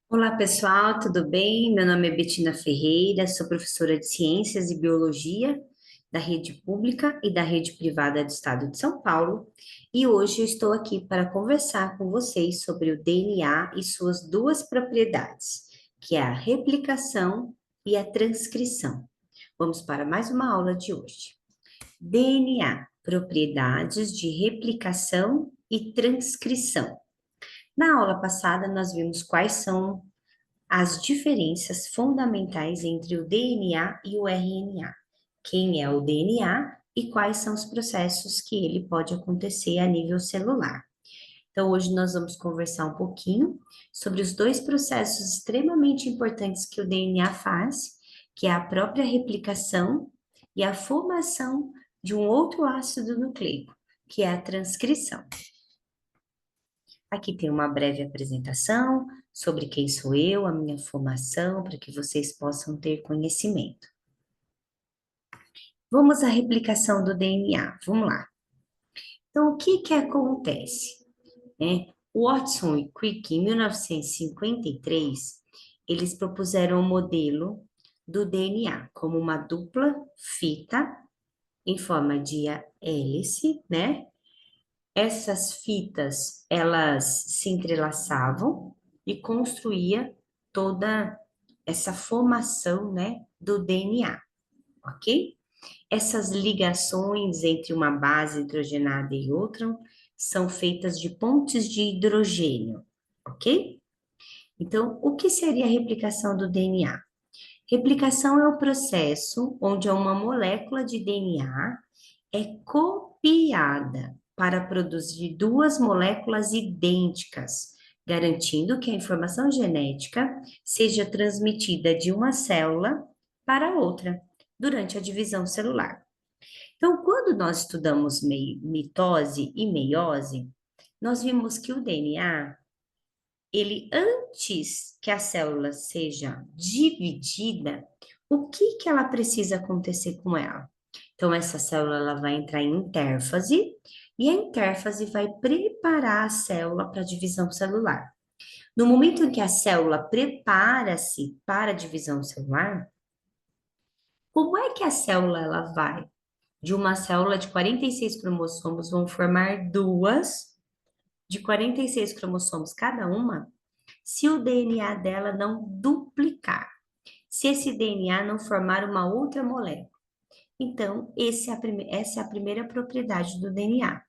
Olá, pessoal, tudo bem? Meu nome é Betina Ferreira, sou professora de Ciências e Biologia da rede pública e da rede privada do Estado de São Paulo, e hoje eu estou aqui para conversar com vocês sobre o DNA e suas duas propriedades, que é a replicação e a transcrição. Vamos para mais uma aula de hoje. DNA, propriedades de replicação e transcrição. Na aula passada, nós vimos quais são as diferenças fundamentais entre o DNA e o RNA. Quem é o DNA e quais são os processos que ele pode acontecer a nível celular. Então, hoje nós vamos conversar um pouquinho sobre os dois processos extremamente importantes que o DNA faz, que é a própria replicação e a formação de um outro ácido nucleico, que é a transcrição. Aqui tem uma breve apresentação sobre quem sou eu, a minha formação, para que vocês possam ter conhecimento. Vamos à replicação do DNA. Vamos lá. Então, o que que acontece, né? Watson e Crick, em 1953, eles propuseram o modelo do DNA como uma dupla fita em forma de hélice, né? Essas fitas, elas se entrelaçavam e construía toda essa formação, né, do DNA, ok? Essas ligações entre uma base hidrogenada e outra são feitas de pontes de hidrogênio, ok? Então, o que seria a replicação do DNA? Replicação é o processo onde uma molécula de DNA é copiada para produzir duas moléculas idênticas, garantindo que a informação genética seja transmitida de uma célula para outra durante a divisão celular. Então, quando nós estudamos mitose e meiose, nós vimos que o DNA, ele antes que a célula seja dividida, o que que ela precisa acontecer com ela? Então, essa célula ela vai entrar em intérfase e a intérfase vai preparar a célula para a divisão celular. No momento em que a célula prepara-se para a divisão celular, como é que a célula ela vai? De uma célula de 46 cromossomos, vão formar duas de 46 cromossomos cada uma, se o DNA dela não duplicar, se esse DNA não formar uma outra molécula. Então, essa é a primeira propriedade do DNA,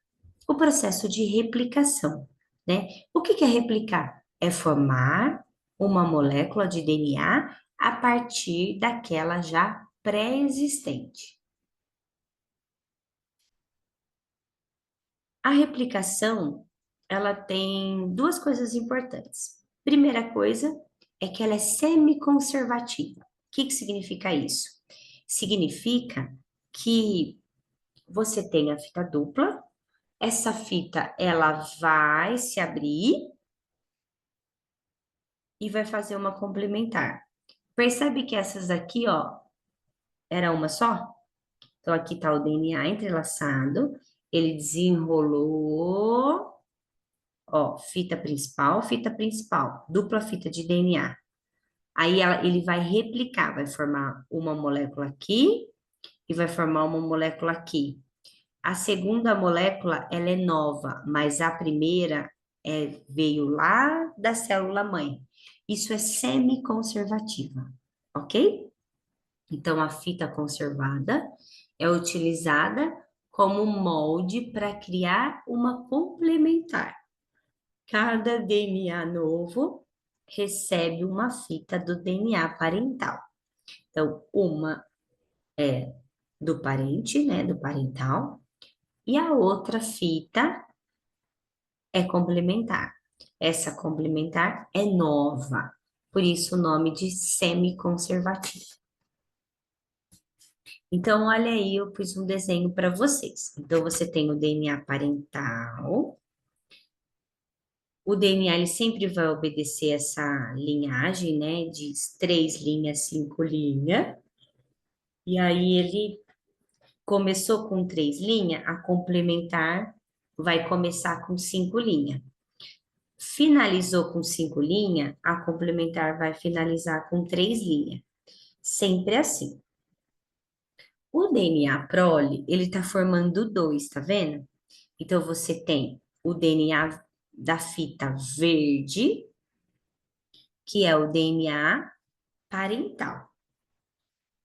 o processo de replicação, né? O que que é replicar? É formar uma molécula de DNA a partir daquela já pré-existente. A replicação, ela tem duas coisas importantes. Primeira coisa é que ela é semiconservativa. O que que significa isso? Significa que você tem a fita dupla, essa fita ela vai se abrir e vai fazer uma complementar. Percebe que essas aqui, ó, era uma só? Então aqui está o DNA entrelaçado, ele desenrolou, ó, fita principal, dupla fita de DNA. Aí ele vai replicar, vai formar uma molécula aqui e vai formar uma molécula aqui. A segunda molécula, ela é nova, mas a primeira veio lá da célula mãe. Isso é semiconservativa, ok? Então, a fita conservada é utilizada como molde para criar uma complementar. Cada DNA novo recebe uma fita do DNA parental. Então, uma é do parente, né, do parental, e a outra fita é complementar. Essa complementar é nova, por isso o nome de semiconservativa. Então, olha aí, eu pus um desenho para vocês. Então, você tem o DNA parental. O DNA ele sempre vai obedecer essa linhagem, né, de 3 linhas, 5 linhas. E aí ele começou com 3 linhas, a complementar vai começar com 5 linhas. Finalizou com 5 linhas, a complementar vai finalizar com 3 linhas. Sempre assim. O DNA prole, ele está formando dois, tá vendo? Então, você tem o DNA da fita verde, que é o DNA parental.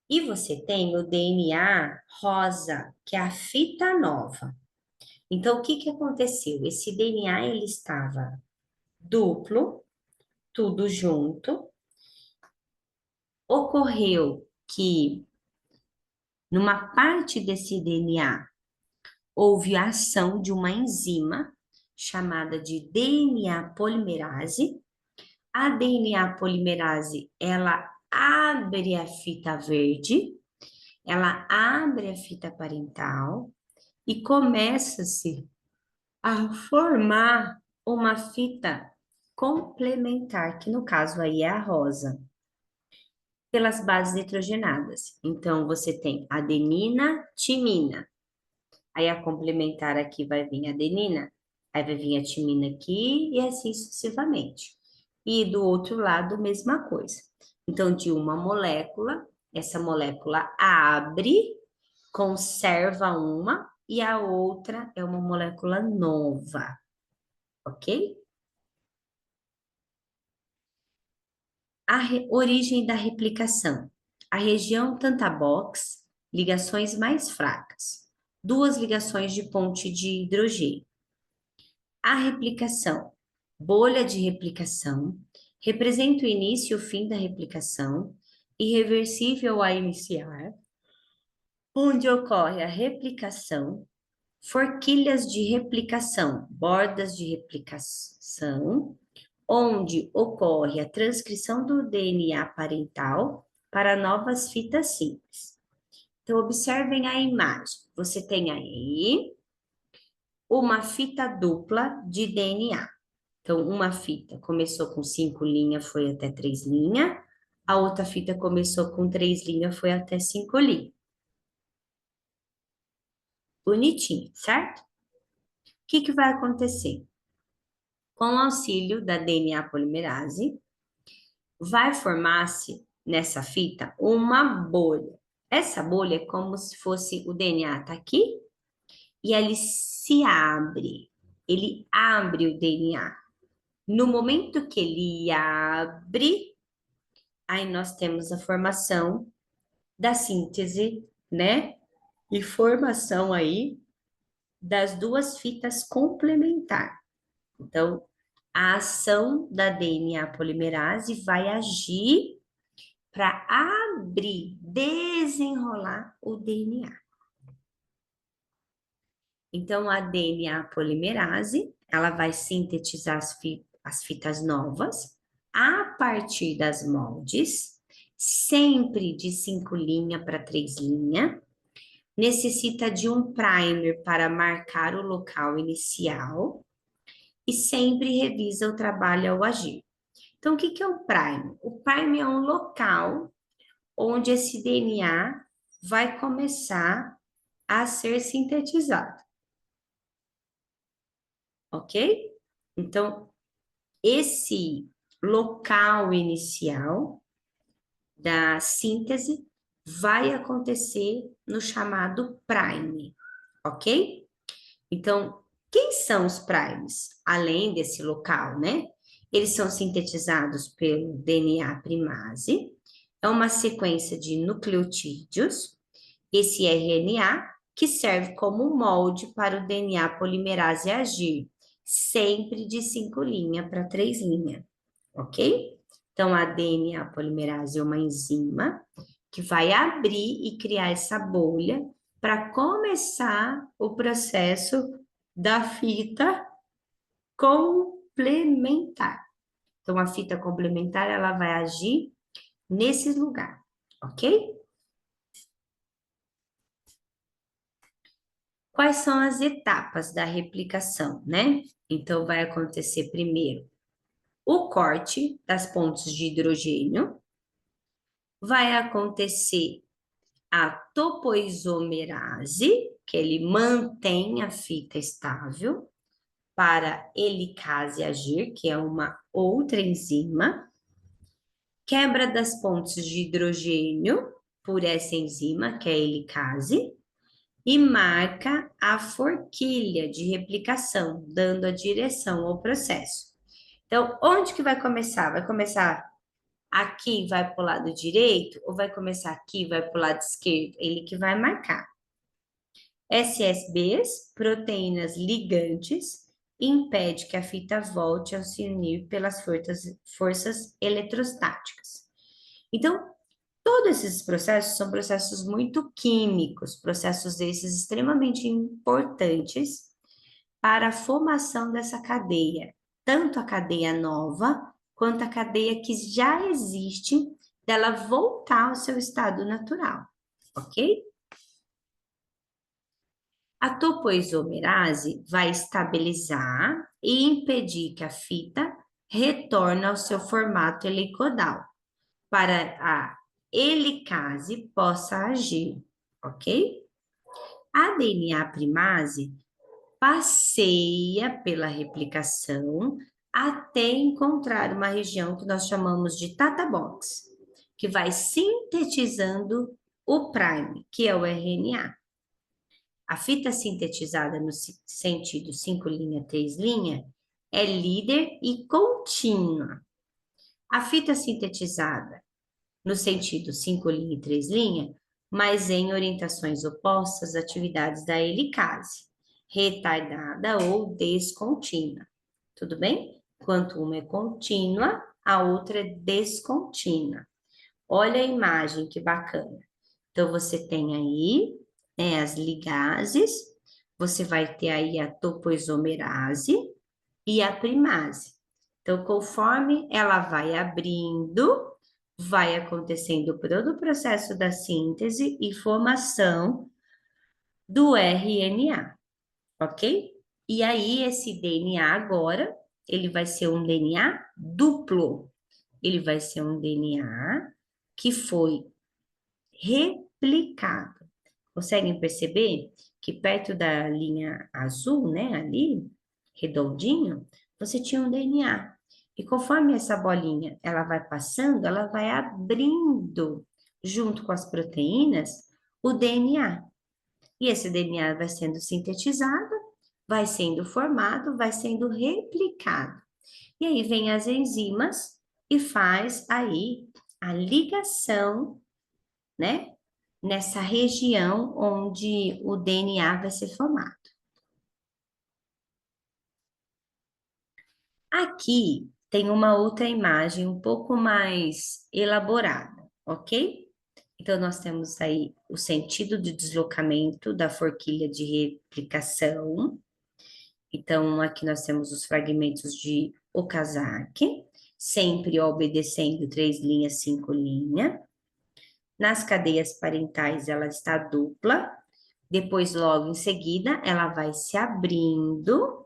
E você tem o DNA rosa, que é a fita nova. Então, o que que aconteceu? Esse DNA, ele estava duplo, tudo junto. Ocorreu que, numa parte desse DNA, houve a ação de uma enzima chamada de DNA polimerase. A DNA polimerase, ela abre a fita verde, ela abre a fita parental e começa-se a formar uma fita complementar, que no caso aí é a rosa, pelas bases nitrogenadas. Então, você tem adenina, timina. Aí a complementar aqui vai vir a adenina, aí vai vir a timina aqui e assim sucessivamente. E do outro lado, mesma coisa. Então, de uma molécula, essa molécula abre, conserva uma e a outra é uma molécula nova, ok? Origem da replicação. A região Tantabox, ligações mais fracas. Duas ligações de ponte de hidrogênio. A replicação. Bolha de replicação. Representa o início e o fim da replicação. Irreversível a iniciar. Onde ocorre a replicação. Forquilhas de replicação. Bordas de replicação onde ocorre a transcrição do DNA parental para novas fitas simples. Então, observem a imagem. Você tem aí uma fita dupla de DNA. Então, uma fita começou com 5 linhas, foi até 3 linhas. A outra fita começou com 3 linhas, foi até 5 linhas. Bonitinho, certo? O que que vai acontecer? Com o auxílio da DNA polimerase, vai formar-se nessa fita uma bolha. Essa bolha é como se fosse o DNA tá aqui e ele se abre. Ele abre o DNA. No momento que ele abre, aí nós temos a formação da síntese, né? E formação aí das duas fitas complementares. Então, a ação da DNA polimerase vai agir para abrir, desenrolar o DNA. Então, a DNA polimerase, ela vai sintetizar as fitas novas a partir das moldes, sempre de 5 linhas para 3 linhas. Necessita de um primer para marcar o local inicial e sempre revisa o trabalho ao agir. Então, o que que é o primer? O primer é um local onde esse DNA vai começar a ser sintetizado, ok? Então, esse local inicial da síntese vai acontecer no chamado prime, ok? Então, quem são os primes? Além desse local, né? Eles são sintetizados pelo DNA primase, é uma sequência de nucleotídeos, esse RNA, que serve como molde para o DNA polimerase agir, sempre de 5 linhas para 3 linhas, ok? Então, a DNA polimerase é uma enzima que vai abrir e criar essa bolha para começar o processo da fita complementar. Então, a fita complementar, ela vai agir nesse lugar, ok? Quais são as etapas da replicação, né? Então, vai acontecer primeiro o corte das pontes de hidrogênio, vai acontecer a topoisomerase, que ele mantém a fita estável, para helicase agir, que é uma outra enzima, quebra das pontes de hidrogênio por essa enzima, que é a helicase, e marca a forquilha de replicação, dando a direção ao processo. Então, onde que vai começar? Vai começar aqui, vai para o lado direito, ou vai começar aqui, vai para o lado esquerdo? Ele que vai marcar. SSBs, proteínas ligantes, impede que a fita volte a se unir pelas forças eletrostáticas. Então, todos esses processos são processos muito químicos, processos esses extremamente importantes para a formação dessa cadeia, tanto a cadeia nova quanto a cadeia que já existe, dela voltar ao seu estado natural, ok? A topoisomerase vai estabilizar e impedir que a fita retorne ao seu formato helicoidal para a helicase possa agir, ok? A DNA primase passeia pela replicação até encontrar uma região que nós chamamos de Tata Box, que vai sintetizando o prime, que é o RNA. A fita sintetizada no sentido 5' 3' é líder e contínua. A fita sintetizada no sentido 5' e 3', mas em orientações opostas às atividades da helicase, retardada ou descontínua. Tudo bem? Enquanto uma é contínua, a outra é descontínua. Olha a imagem que bacana. Então, você tem aí, né, as ligases, você vai ter aí a topoisomerase e a primase. Então, conforme ela vai abrindo, vai acontecendo todo o processo da síntese e formação do RNA, ok? E aí, esse DNA agora, ele vai ser um DNA duplo. Ele vai ser um DNA que foi replicado. Conseguem perceber que perto da linha azul, né, ali, redondinho, você tinha um DNA. E conforme essa bolinha ela vai passando, ela vai abrindo, junto com as proteínas, o DNA. E esse DNA vai sendo sintetizado, vai sendo formado, vai sendo replicado. E aí vem as enzimas e faz aí a ligação, né? Nessa região onde o DNA vai ser formado. Aqui tem uma outra imagem um pouco mais elaborada, ok? Então, nós temos aí o sentido de deslocamento da forquilha de replicação. Então, aqui nós temos os fragmentos de Okazaki, sempre obedecendo 3', 5'. Nas cadeias parentais, ela está dupla. Depois, logo em seguida, ela vai se abrindo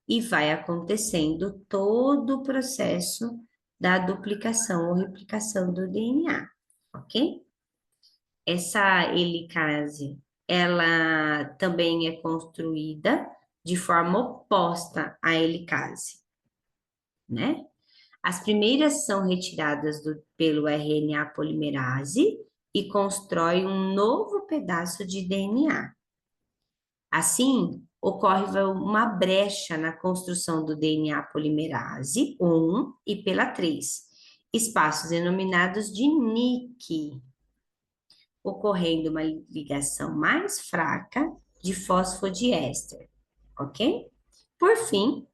e vai acontecendo todo o processo da duplicação ou replicação do DNA, ok? Essa helicase, ela também é construída de forma oposta à helicase, né? As primeiras são retiradas pelo RNA polimerase e constrói um novo pedaço de DNA. Assim, ocorre uma brecha na construção do DNA polimerase 1 e pela 3, espaços denominados de Nick, ocorrendo uma ligação mais fraca de fosfodiéster, ok? Por fim,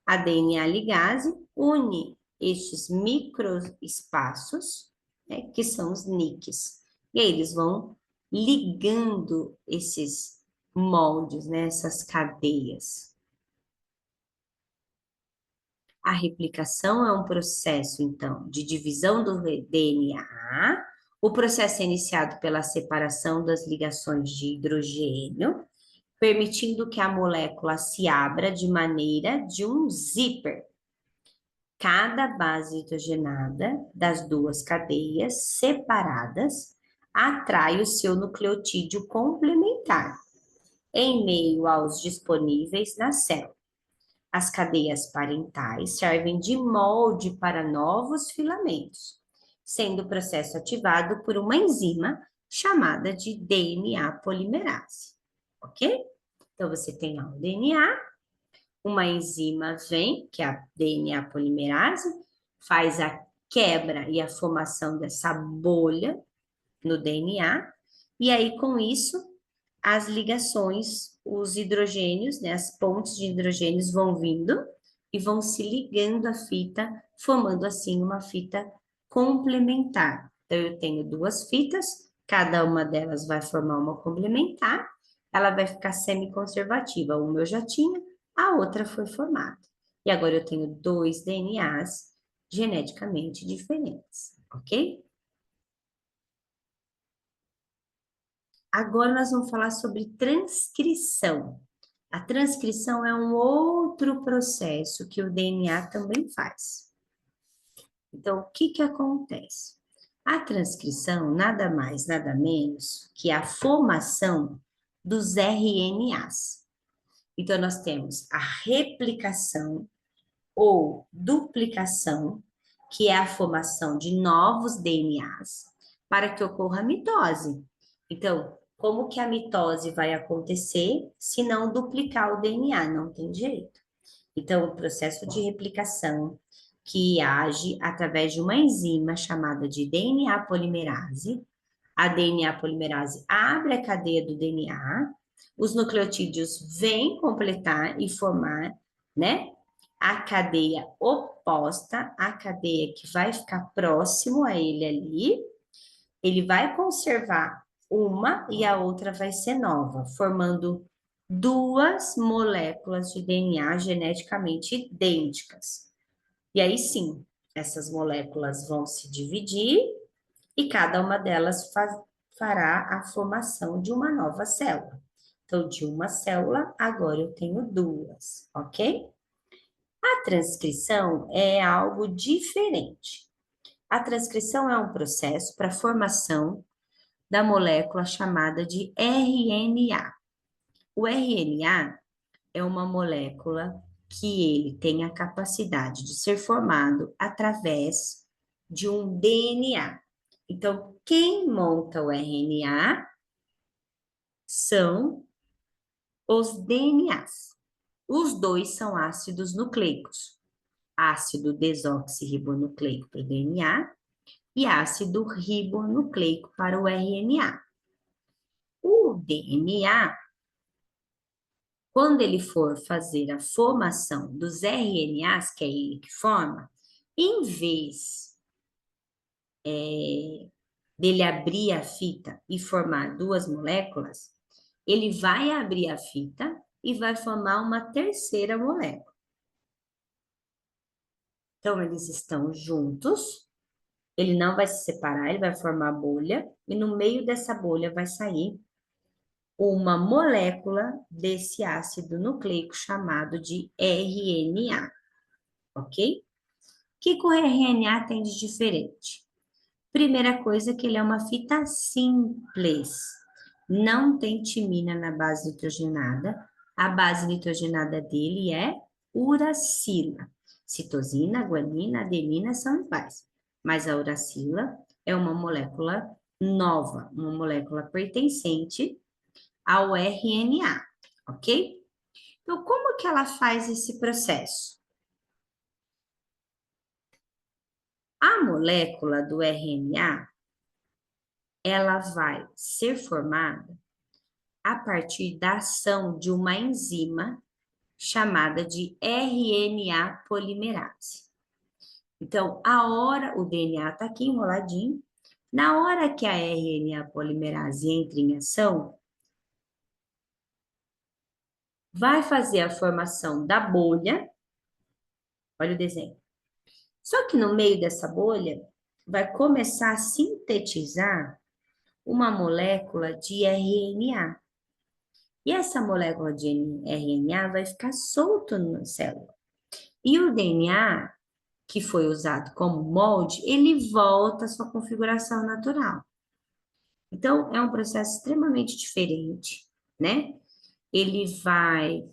a DNA ligase une estes microespaços, né, que são os NICs, e aí eles vão ligando esses moldes, né, essas cadeias. A replicação é um processo, então, de divisão do DNA. O processo é iniciado pela separação das ligações de hidrogênio, permitindo que a molécula se abra de maneira de um zíper. Cada base hidrogenada das duas cadeias separadas atrai o seu nucleotídeo complementar em meio aos disponíveis na célula. As cadeias parentais servem de molde para novos filamentos, sendo o processo ativado por uma enzima chamada de DNA polimerase, ok? Então, você tem lá o DNA, uma enzima vem, que é a DNA polimerase, faz a quebra e a formação dessa bolha no DNA, e aí com isso as ligações, os hidrogênios, né, as pontes de hidrogênios vão vindo e vão se ligando à fita, formando assim uma fita complementar. Então eu tenho duas fitas, cada uma delas vai formar uma complementar, ela vai ficar semi-conservativa. Uma eu já tinha, a outra foi formada. E agora eu tenho dois DNAs geneticamente diferentes, ok? Agora nós vamos falar sobre transcrição. A transcrição é um outro processo que o DNA também faz. Então, o que que acontece? A transcrição nada mais, nada menos que a formação dos RNAs. Então, nós temos a replicação ou duplicação, que é a formação de novos DNAs, para que ocorra a mitose. Então, como que a mitose vai acontecer se não duplicar o DNA? Não tem jeito. Então, o processo de replicação, que age através de uma enzima chamada de DNA polimerase, a DNA polimerase abre a cadeia do DNA, os nucleotídeos vêm completar e formar, né, a cadeia oposta, a cadeia que vai ficar próximo a ele ali, ele vai conservar uma e a outra vai ser nova, formando duas moléculas de DNA geneticamente idênticas. E aí sim, essas moléculas vão se dividir e cada uma delas fará a formação de uma nova célula. Então, de uma célula, agora eu tenho duas, ok? A transcrição é algo diferente. A transcrição é um processo para a formação da molécula chamada de RNA. O RNA é uma molécula que ele tem a capacidade de ser formado através de um DNA. Então, quem monta o RNA são os DNAs. Os dois são ácidos nucleicos. Ácido desoxirribonucleico para o DNA e ácido ribonucleico para o RNA. O DNA, quando ele for fazer a formação dos RNAs, que é ele que forma, em vez dele abrir a fita e formar duas moléculas, ele vai abrir a fita e vai formar uma terceira molécula. Então, eles estão juntos, ele não vai se separar, ele vai formar bolha, e no meio dessa bolha vai sair uma molécula desse ácido nucleico chamado de RNA, ok? O que o RNA tem de diferente? Primeira coisa que ele é uma fita simples, não tem timina na base nitrogenada, a base nitrogenada dele é uracila. Citosina, guanina, adenina são iguais, mas a uracila é uma molécula nova, uma molécula pertencente ao RNA, ok? Então, como que ela faz esse processo? A molécula do RNA, ela vai ser formada a partir da ação de uma enzima chamada de RNA polimerase. Então, o DNA está aqui enroladinho, na hora que a RNA polimerase entra em ação, vai fazer a formação da bolha, olha o desenho. Só que no meio dessa bolha, vai começar a sintetizar uma molécula de RNA. E essa molécula de RNA vai ficar solta na célula. E o DNA, que foi usado como molde, ele volta à sua configuração natural. Então, é um processo extremamente diferente, né? Ele vai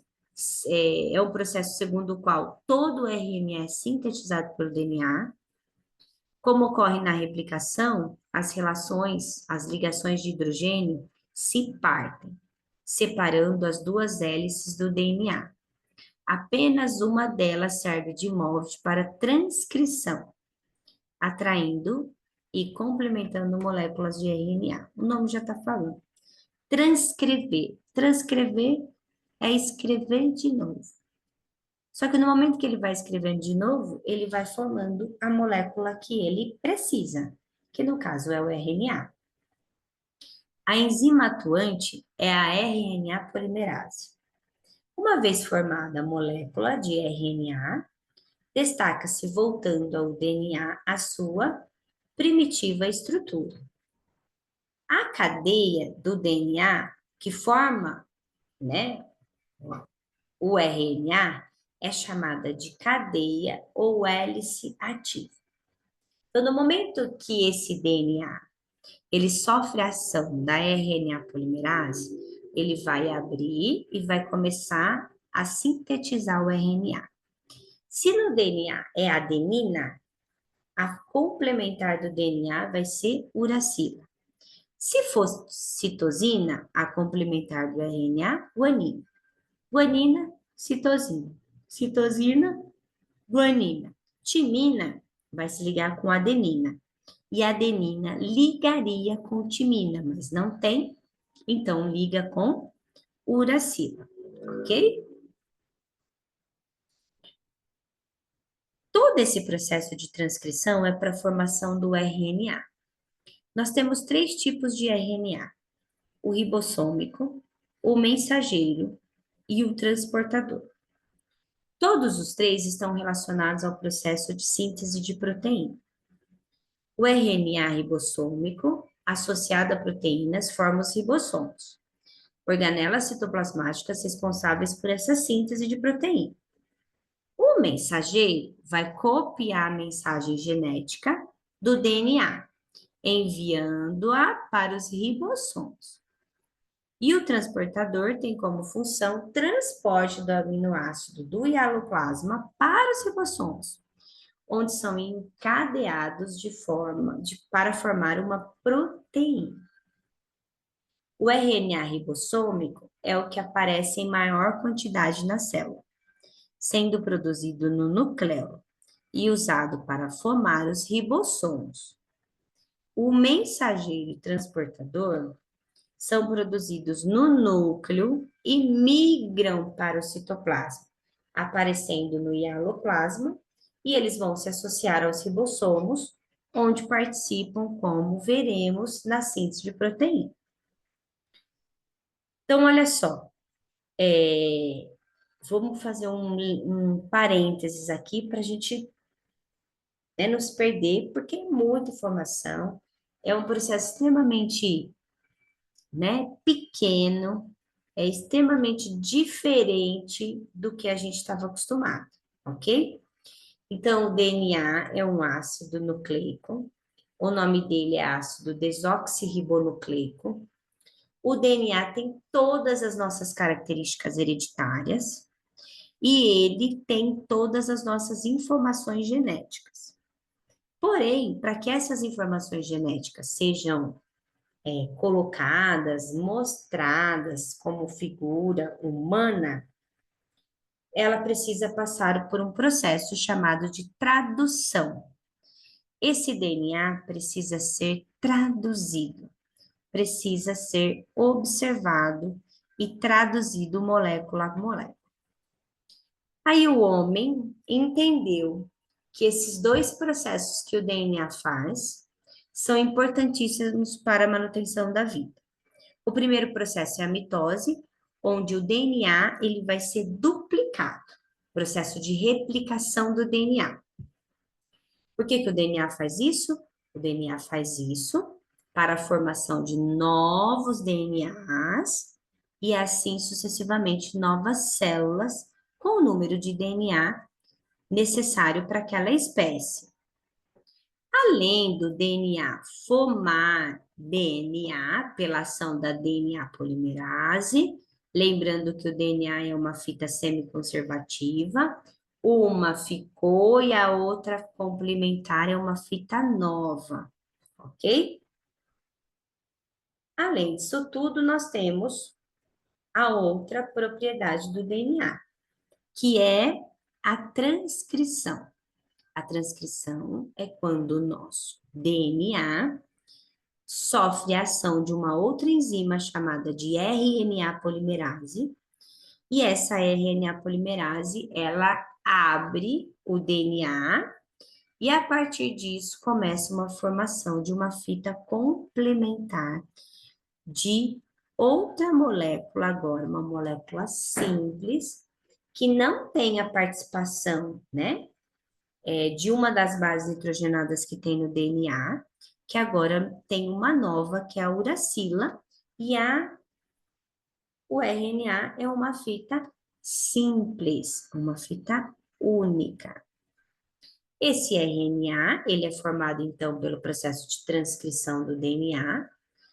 É um processo segundo o qual todo o RNA é sintetizado pelo DNA. Como ocorre na replicação, as relações, as ligações de hidrogênio se partem, separando as duas hélices do DNA. Apenas uma delas serve de molde para transcrição, atraindo e complementando moléculas de RNA. O nome já está falando. Transcrever. Transcrever é escrever de novo. Só que no momento que ele vai escrevendo de novo, ele vai formando a molécula que ele precisa, que no caso é o RNA. A enzima atuante é a RNA polimerase. Uma vez formada a molécula de RNA, destaca-se voltando ao DNA a sua primitiva estrutura. A cadeia do DNA que forma, né, o RNA é chamada de cadeia ou hélice ativa. Então, no momento que esse DNA ele sofre a ação da RNA polimerase, ele vai abrir e vai começar a sintetizar o RNA. Se no DNA é adenina, a complementar do DNA vai ser uracila. Se for citosina, a complementar do RNA, guanina. Guanina, citosina. Citosina, guanina. Timina vai se ligar com adenina. E a adenina ligaria com timina, mas não tem, então liga com uracila, ok? Todo esse processo de transcrição é para a formação do RNA. Nós temos três tipos de RNA: o ribossômico, o mensageiro e o transportador. Todos os três estão relacionados ao processo de síntese de proteína. O RNA ribossômico, associado a proteínas, forma os ribossomos, organelas citoplasmáticas responsáveis por essa síntese de proteína. O mensageiro vai copiar a mensagem genética do DNA, enviando-a para os ribossomos. E o transportador tem como função transporte do aminoácido do hialoplasma para os ribossomos, onde são encadeados para formar uma proteína. O RNA ribossômico é o que aparece em maior quantidade na célula, sendo produzido no núcleo e usado para formar os ribossomos. O mensageiro e transportador são produzidos no núcleo e migram para o citoplasma, aparecendo no hialoplasma, e eles vão se associar aos ribossomos, onde participam, como veremos, na síntese de proteína. Então, olha só, vamos fazer um parênteses aqui para a gente, né, não se perder, porque é muita informação, é um processo extremamente, né, pequeno, é extremamente diferente do que a gente estava acostumado, ok? Então, o DNA é um ácido nucleico, o nome dele é ácido desoxirribonucleico. O DNA tem todas as nossas características hereditárias e ele tem todas as nossas informações genéticas. Porém, para que essas informações genéticas sejam colocadas, mostradas como figura humana, ela precisa passar por um processo chamado de tradução. Esse DNA precisa ser traduzido, precisa ser observado e traduzido molécula a molécula. Aí o homem entendeu que esses dois processos que o DNA faz são importantíssimos para a manutenção da vida. O primeiro processo é a mitose, onde o DNA ele vai ser duplicado, processo de replicação do DNA. Por que que o DNA faz isso? O DNA faz isso para a formação de novos DNAs e assim sucessivamente novas células com o número de DNA necessário para aquela espécie. Além do DNA formar DNA pela ação da DNA polimerase, Lembrando que o DNA é uma fita semiconservativa, uma ficou e a outra complementar é uma fita nova, ok? Além disso tudo, nós temos a outra propriedade do DNA, que é a transcrição. A transcrição é quando o nosso DNA sofre a ação de uma outra enzima chamada de RNA polimerase, e essa RNA polimerase, ela abre o DNA e a partir disso começa uma formação de uma fita complementar de outra molécula, agora uma molécula simples, que não tem a participação, né, de uma das bases nitrogenadas que tem no DNA, que agora tem uma nova, que é a uracila, e o RNA é uma fita simples, uma fita única. Esse RNA, ele é formado, então, pelo processo de transcrição do DNA,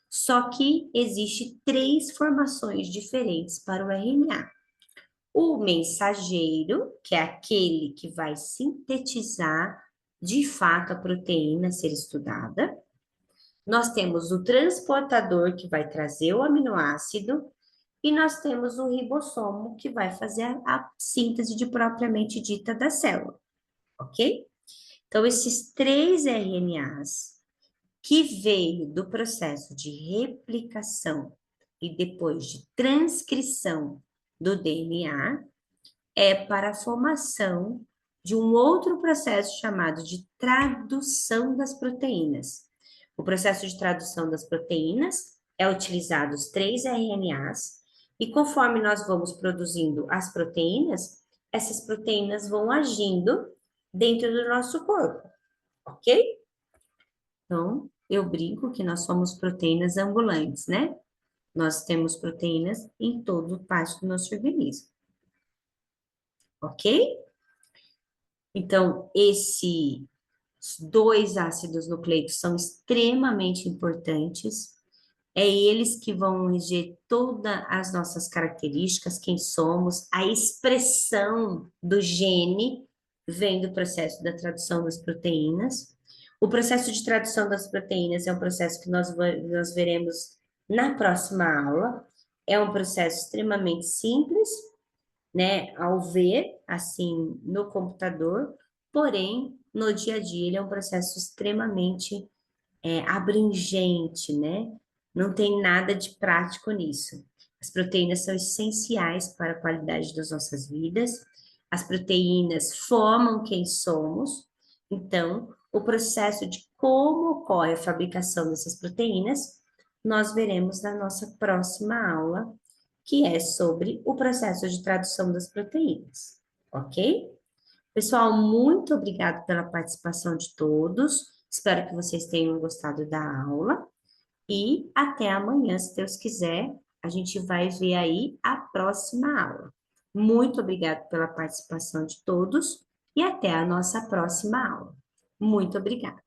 só que existe três formações diferentes para o RNA. O mensageiro, que é aquele que vai sintetizar de fato a proteína a ser estudada. Nós temos o transportador, que vai trazer o aminoácido. E nós temos o ribossomo, que vai fazer a síntese de propriamente dita da célula, ok? Então, esses três RNAs que veio do processo de replicação e depois de transcrição do DNA é para a formação de um outro processo chamado de tradução das proteínas. O processo de tradução das proteínas é utilizado os três RNAs e conforme nós vamos produzindo as proteínas, essas proteínas vão agindo dentro do nosso corpo, ok? Então, eu brinco que nós somos proteínas ambulantes, né? Nós temos proteínas em todo parte do nosso organismo, ok? Então, esses dois ácidos nucleicos são extremamente importantes. É eles que vão reger todas as nossas características, quem somos, a expressão do gene vem do processo da tradução das proteínas. O processo de tradução das proteínas é um processo que nós veremos na próxima aula. É um processo extremamente simples, né, ao ver, assim, no computador, porém, no dia a dia, ele é um processo extremamente abrangente, né? Não tem nada de prático nisso. As proteínas são essenciais para a qualidade das nossas vidas. As proteínas formam quem somos. Então, o processo de como ocorre a fabricação dessas proteínas, nós veremos na nossa próxima aula, que é sobre o processo de tradução das proteínas, ok? Pessoal, muito obrigada pela participação de todos. Espero que vocês tenham gostado da aula. E até amanhã, se Deus quiser, a gente vai ver aí a próxima aula. Muito obrigada pela participação de todos e até a nossa próxima aula. Muito obrigada.